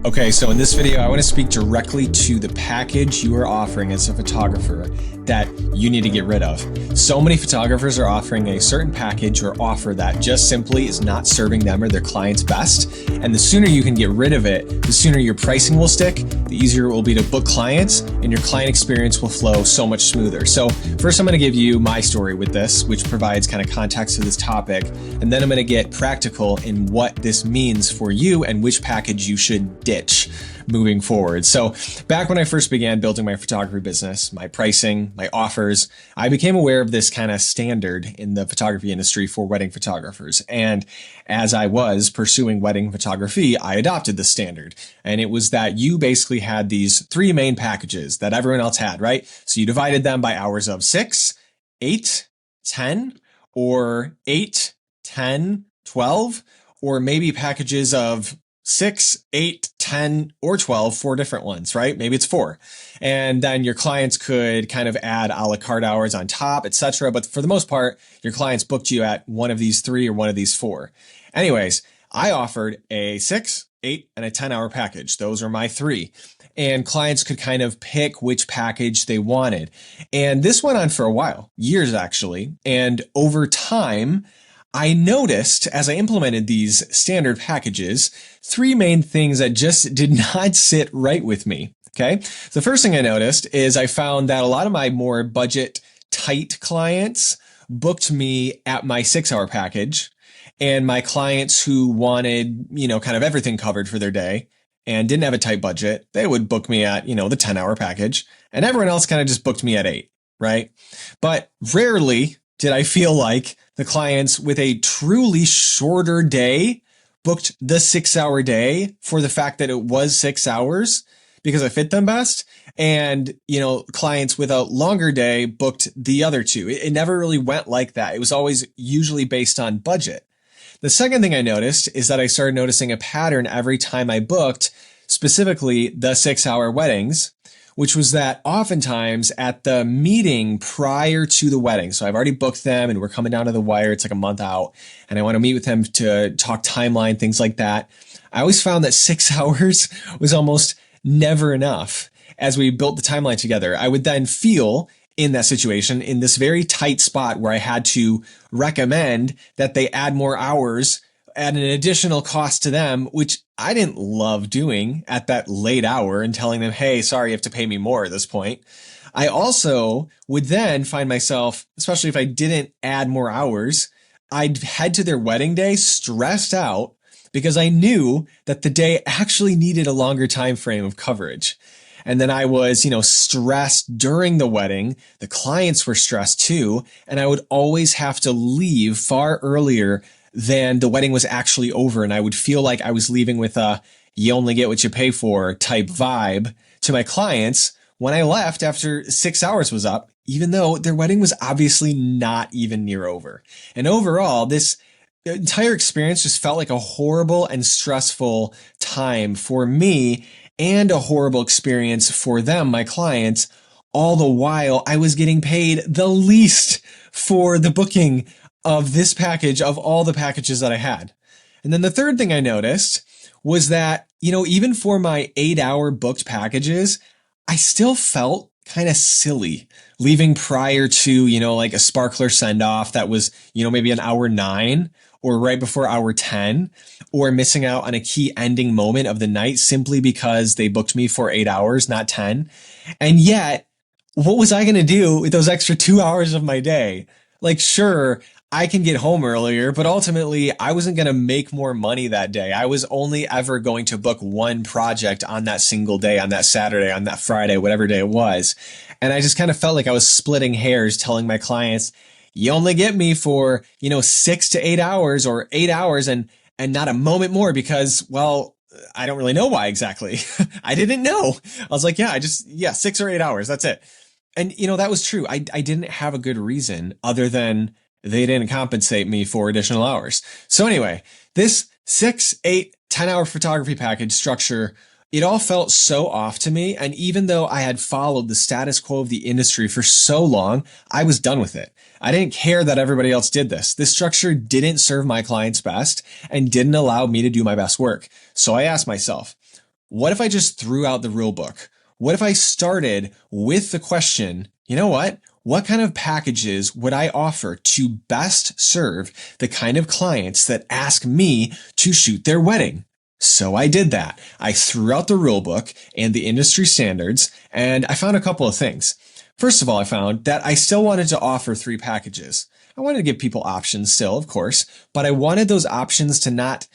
Okay, so in this video, I want to speak directly to the package you are offering as a photographer that you need to get rid of. So many photographers are offering a certain package or offer that just simply is not serving them or their clients best. And the sooner you can get rid of it, the sooner your pricing will stick, the easier it will be to book clients, and your client experience will flow so much smoother. So first, I'm going to give you my story with this, which provides kind of context to this topic. And then I'm going to get practical in what this means for you and which package you should ditch moving forward. So back when I first began building my photography business, my pricing, my offers, I became aware of this kind of standard in the photography industry for wedding photographers. And as I was pursuing wedding photography, I adopted the standard. And it was that you basically had these three main packages that everyone else had, right? So you divided them by hours of 6, 8, 10, or 8, 10, 12, or maybe packages of 6, 8, 10, or 12, 4 different ones, right? Maybe it's 4. And then your clients could kind of add a la carte hours on top, etc. But for the most part, your clients booked you at one of these 3 or one of these 4. Anyways, I offered a 6, 8, and a 10-hour package. Those are my 3. And clients could kind of pick which package they wanted. And this went on for a while, years actually. And over time, I noticed as I implemented these standard packages, 3 main things that just did not sit right with me. Okay. The first thing I noticed is I found that a lot of my more budget tight clients booked me at my 6-hour package, and my clients who wanted, kind of everything covered for their day and didn't have a tight budget, they would book me at, the 10-hour package, and everyone else kind of just booked me at 8. Right. But rarely did I feel like the clients with a truly shorter day booked the 6-hour day for the fact that it was 6 hours because I fit them best. And, clients with a longer day booked the other 2. It never really went like that. It was always usually based on budget. The second thing I noticed is that I started noticing a pattern every time I booked, specifically the 6-hour weddings, which was that oftentimes at the meeting prior to the wedding, so I've already booked them and we're coming down to the wire, it's like a month out, and I want to meet with them to talk timeline, things like that. I always found that 6 hours was almost never enough. As we built the timeline together, I would then feel in that situation, in this very tight spot where I had to recommend that they add more hours at an additional cost to them, which I didn't love doing at that late hour and telling them, hey, sorry, you have to pay me more at this point. I also would then find myself, especially if I didn't add more hours, I'd head to their wedding day stressed out because I knew that the day actually needed a longer time frame of coverage. And then I was, stressed during the wedding. The clients were stressed too. And I would always have to leave far earlier than the wedding was actually over. And I would feel like I was leaving with a you only get what you pay for type vibe to my clients when I left after 6 hours was up, even though their wedding was obviously not even near over. And overall, this entire experience just felt like a horrible and stressful time for me and a horrible experience for them, my clients, all the while I was getting paid the least for the booking of this package of all the packages that I had. And then the third thing I noticed was that, even for my 8-hour booked packages, I still felt kind of silly leaving prior to, like a sparkler send off that was, maybe an hour 9 or right before hour 10, or missing out on a key ending moment of the night simply because they booked me for 8 hours, not 10. And yet, what was I going to do with those extra 2 hours of my day? Like, sure, I can get home earlier, but ultimately I wasn't going to make more money that day. I was only ever going to book one project on that single day, on that Saturday, on that Friday, whatever day it was. And I just kind of felt like I was splitting hairs telling my clients, you only get me for, 6 to 8 hours or 8 hours and not a moment more because, well, I don't really know why exactly. I didn't know. I was like, 6 or 8 hours. That's it. And, that was true. I didn't have a good reason other than they didn't compensate me for additional hours. So anyway, this 6, 8, 10-hour photography package structure, it all felt so off to me. And even though I had followed the status quo of the industry for so long, I was done with it. I didn't care that everybody else did this. This structure didn't serve my clients best and didn't allow me to do my best work. So I asked myself, what if I just threw out the rule book? What if I started with the question, you know what? What kind of packages would I offer to best serve the kind of clients that ask me to shoot their wedding? So I did that. I threw out the rule book and the industry standards, and I found a couple of things. First of all, I found that I still wanted to offer 3 packages. I wanted to give people options still, of course, but I wanted those options to not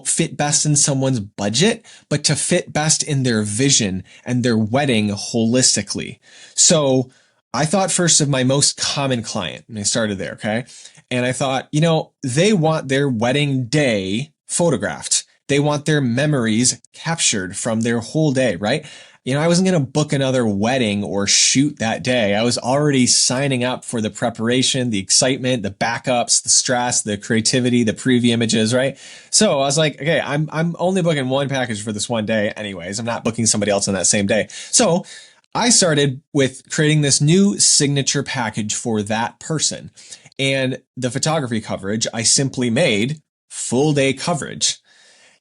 fit best in someone's budget, but to fit best in their vision and their wedding holistically. So I thought first of my most common client, and I started there, okay? And I thought, they want their wedding day photographed. They want their memories captured from their whole day, right? I wasn't going to book another wedding or shoot that day. I was already signing up for the preparation, the excitement, the backups, the stress, the creativity, the preview images, right? So I was like, okay, I'm only booking one package for this one day anyways. I'm not booking somebody else on that same day. So I started with creating this new signature package for that person. And the photography coverage, I simply made full day coverage.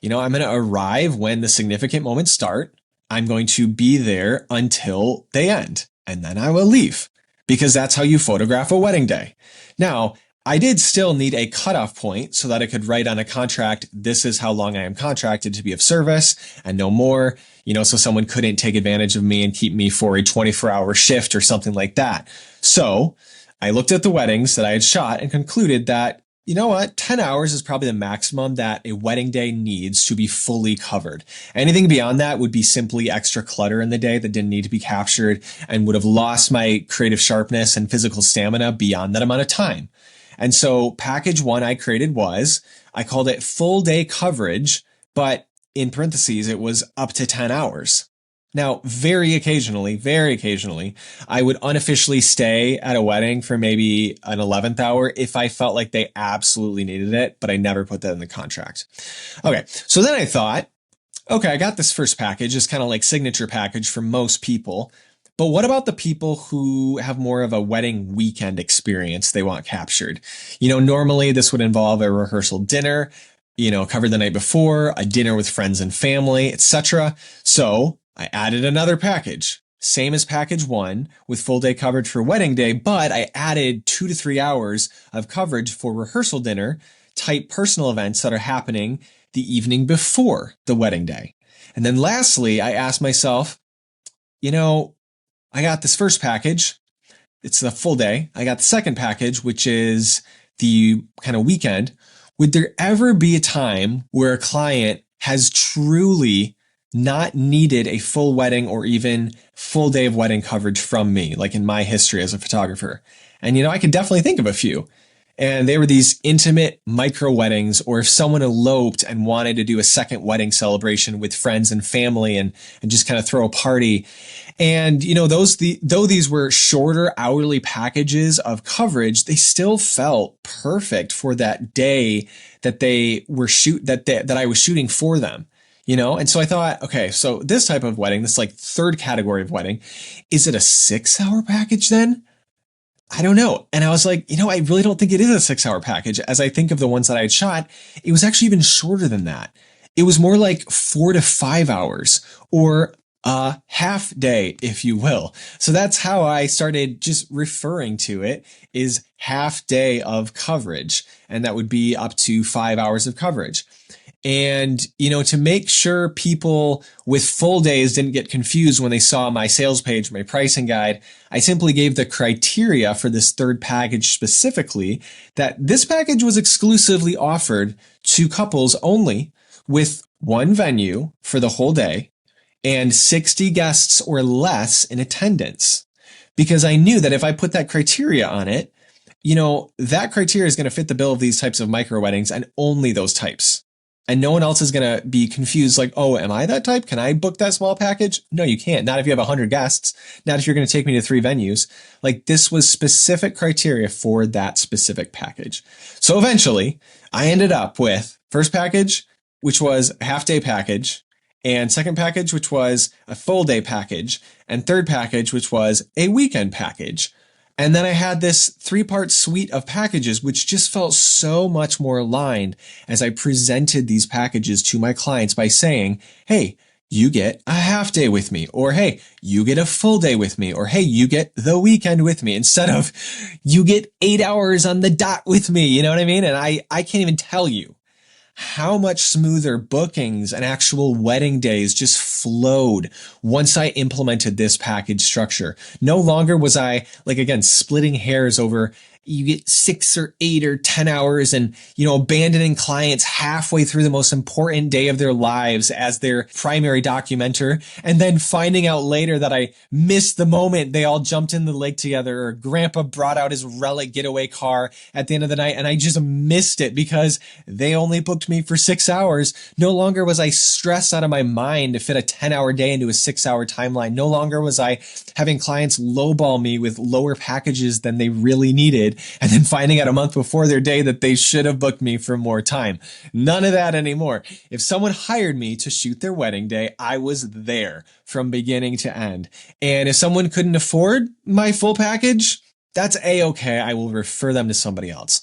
I'm going to arrive when the significant moments start. I'm going to be there until they end, and then I will leave, because that's how you photograph a wedding day. Now, I did still need a cutoff point so that I could write on a contract, this is how long I am contracted to be of service and no more, so someone couldn't take advantage of me and keep me for a 24-hour shift or something like that. So I looked at the weddings that I had shot and concluded that 10 hours is probably the maximum that a wedding day needs to be fully covered. Anything beyond that would be simply extra clutter in the day that didn't need to be captured and would have lost my creative sharpness and physical stamina beyond that amount of time. And so package 1 I created I called it full day coverage, but in parentheses, it was up to 10 hours. Now, very occasionally, I would unofficially stay at a wedding for maybe an 11th hour if I felt like they absolutely needed it, but I never put that in the contract. Okay, so then I thought, okay, I got this first package, it's kind of like signature package for most people, but what about the people who have more of a wedding weekend experience they want captured? Normally this would involve a rehearsal dinner, covered the night before, a dinner with friends and family, etc. So I added another package, same as package 1 with full day coverage for wedding day, but I added 2 to 3 hours of coverage for rehearsal dinner type personal events that are happening the evening before the wedding day. And then lastly, I asked myself, I got this first package, it's the full day. I got the second package, which is the kind of weekend. Would there ever be a time where a client has truly not needed a full wedding or even full day of wedding coverage from me, like in my history as a photographer? And, I could definitely think of a few. And they were these intimate micro weddings, or if someone eloped and wanted to do a second wedding celebration with friends and family and just kind of throw a party. And, though these were shorter hourly packages of coverage, they still felt perfect for that day that they were that I was shooting for them. And so I thought, okay, so this type of wedding, this like third category of wedding, is it a 6-hour package then? I don't know. And I was like, I really don't think it is a 6-hour package. As I think of the ones that I had shot, it was actually even shorter than that. It was more like 4 to 5 hours, or a half day, if you will. So that's how I started just referring to it, is half day of coverage. And that would be up to 5 hours of coverage. And, to make sure people with full days didn't get confused when they saw my sales page, my pricing guide, I simply gave the criteria for this third package specifically that this package was exclusively offered to couples only with one venue for the whole day and 60 guests or less in attendance. Because I knew that if I put that criteria on it, that criteria is going to fit the bill of these types of micro weddings and only those types. And no one else is going to be confused like, oh, am I that type? Can I book that small package? No, you can't. Not if you have 100 guests. Not if you're going to take me to 3 venues. Like, this was specific criteria for that specific package. So eventually I ended up with first package, which was a half day package, and second package, which was a full day package, and third package, which was a weekend package. And then I had this 3-part suite of packages, which just felt so much more aligned as I presented these packages to my clients by saying, hey, you get a half day with me, or hey, you get a full day with me, or hey, you get the weekend with me, instead of you get 8 hours on the dot with me. You know what I mean? And I can't even tell you how much smoother bookings and actual wedding days just flowed once I implemented this package structure. No longer was I, like, again, splitting hairs over you get 6 or 8 or 10 hours and, abandoning clients halfway through the most important day of their lives as their primary documenter, and then finding out later that I missed the moment they all jumped in the lake together, or grandpa brought out his relic getaway car at the end of the night and I just missed it because they only booked me for 6 hours. No longer was I stressed out of my mind to fit a 10-hour day into a 6-hour timeline. No longer was I having clients lowball me with lower packages than they really needed, and then finding out a month before their day that they should have booked me for more time. None of that anymore. If someone hired me to shoot their wedding day, I was there from beginning to end. And if someone couldn't afford my full package, that's a-okay. I will refer them to somebody else.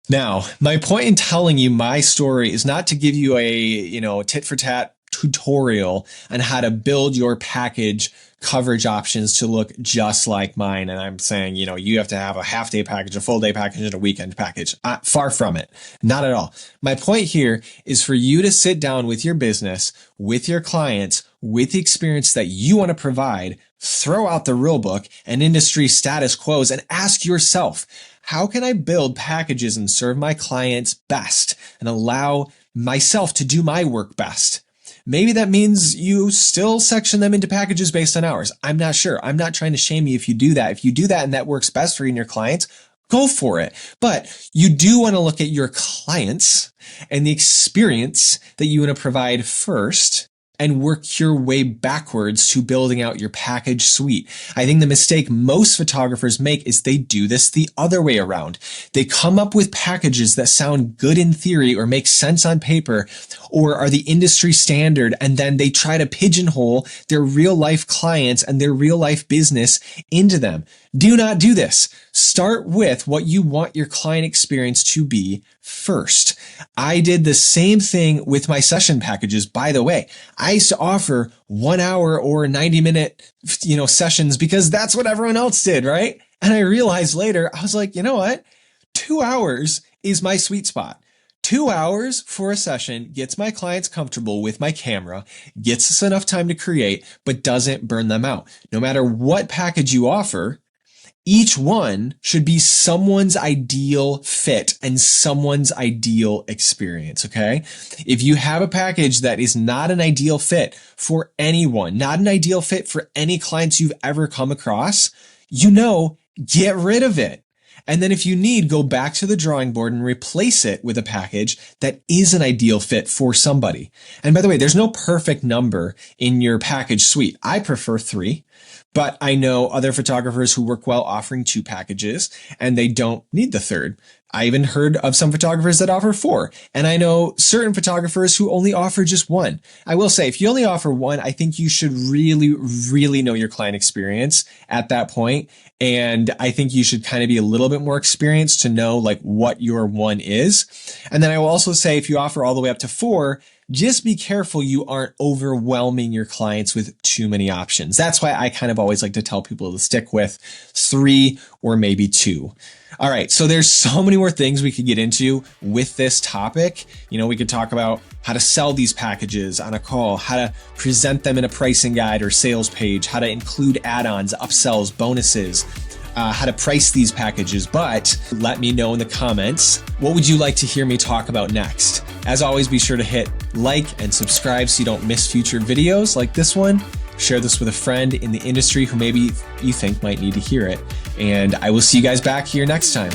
Now, my point in telling you my story is not to give you a, tit for tat tutorial on how to build your package coverage options to look just like mine. And I'm saying, you have to have a half day package, a full day package, and a weekend package. Far from it. Not at all. My point here is for you to sit down with your business, with your clients, with the experience that you want to provide, throw out the rule book and industry status quos, and ask yourself, how can I build packages and serve my clients best and allow myself to do my work best? Maybe that means you still section them into packages based on hours. I'm not sure. I'm not trying to shame you if you do that. If you do that and that works best for you and your clients, go for it. But you do want to look at your clients and the experience that you want to provide first, and work your way backwards to building out your package suite. I think the mistake most photographers make is they do this the other way around. They come up with packages that sound good in theory or make sense on paper or are the industry standard, and then they try to pigeonhole their real life clients and their real life business into them. Do not do this. Start with what you want your client experience to be first. I did the same thing with my session packages, by the way. I used to offer 1 hour or 90-minute, sessions because that's what everyone else did, right? And I realized later, I was like, you know what? 2 hours is my sweet spot. 2 hours for a session gets my clients comfortable with my camera, gets us enough time to create, but doesn't burn them out. No matter what package you offer, each one should be someone's ideal fit and someone's ideal experience, okay? If you have a package that is not an ideal fit for anyone, not an ideal fit for any clients you've ever come across, get rid of it. And then if you need, go back to the drawing board and replace it with a package that is an ideal fit for somebody. And by the way, there's no perfect number in your package suite. I prefer 3. But I know other photographers who work well offering 2 packages and they don't need the 3rd. I even heard of some photographers that offer 4. And I know certain photographers who only offer just 1. I will say, if you only offer 1, I think you should really, really know your client experience at that point. And I think you should kind of be a little bit more experienced to know like what your 1 is. And then I will also say, if you offer all the way up to 4, just be careful you aren't overwhelming your clients with too many options. That's why I kind of always like to tell people to stick with 3 or maybe 2. All right, so there's so many more things we could get into with this topic. We could talk about how to sell these packages on a call, how to present them in a pricing guide or sales page, how to include add-ons, upsells, bonuses, how to price these packages. But let me know in the comments, what would you like to hear me talk about next? As always, be sure to hit like and subscribe so you don't miss future videos like this one. Share this with a friend in the industry who maybe you think might need to hear it. And I will see you guys back here next time.